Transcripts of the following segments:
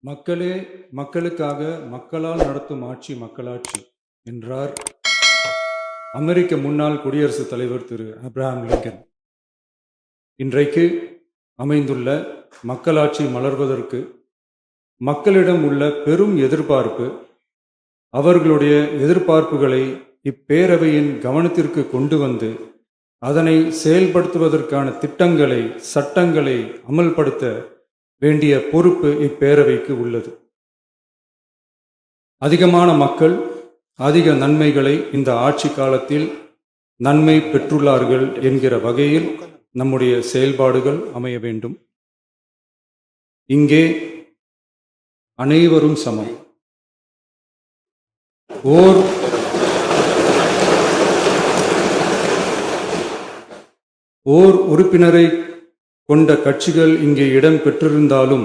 மக்களே மக்களுக்காக மக்களால் நடத்தும் ஆட்சி மக்களாட்சி என்றார் அமெரிக்க முன்னாள் குடியரசுத் தலைவர் திரு ஆப்ரஹாம் லிங்கன். இன்றைக்கு அமைந்துள்ள மக்களாட்சி மலர்வதற்கு மக்களிடம் உள்ள பெரும் எதிர்பார்ப்பு, அவர்களுடைய எதிர்பார்ப்புகளை இப்பேரவையின் கவனத்திற்கு கொண்டு வந்து அதனை செயல்படுத்துவதற்கான திட்டங்களை, சட்டங்களை அமல்படுத்த வேண்டிய பொறுப்பு இப்பேரவைக்கு உள்ளது. அதிகமான மக்கள் அதிக நன்மைகளை இந்த ஆட்சி காலத்தில் நன்மை பெற்றுள்ளார்கள் என்கிற வகையில் நம்முடைய செயல்பாடுகள் அமைய வேண்டும். இங்கே அனைவரும் சமம். ஓர் உறுப்பினரை கொண்ட கட்சிகள் இங்கே இடம் பெற்றிருந்தாலும்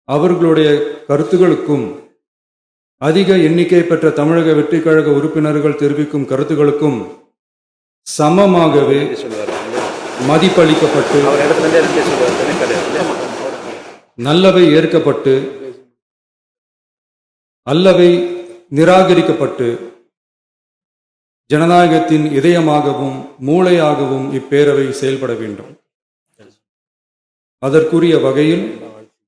அவர்களுடைய கருத்துகளுக்கும் அதிக எண்ணிக்கை பெற்ற தமிழக வெற்றிக் கழக உறுப்பினர்கள் தெரிவிக்கும் கருத்துகளுக்கும் சமமாகவே மதிப்பளிக்கப்பட்டு நல்லவை ஏற்கப்பட்டு அல்லவை நிராகரிக்கப்பட்டு ஜனநாயகத்தின் இதயமாகவும் மூளையாகவும் இப்பேரவை செயல்பட வேண்டும். அதற்குரிய வகையில்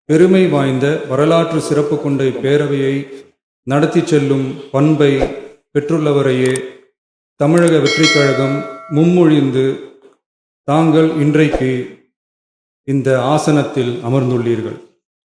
பெருமை வாய்ந்த வரலாற்று சிறப்பு கொண்ட இப்பேரவையை நடத்தி செல்லும் பண்பை பெற்றுள்ளவரையே தமிழக வெற்றிக் கழகம் முன்மொழிந்து தாங்கள் இன்றைக்கு இந்த ஆசனத்தில் அமர்ந்துள்ளீர்கள்.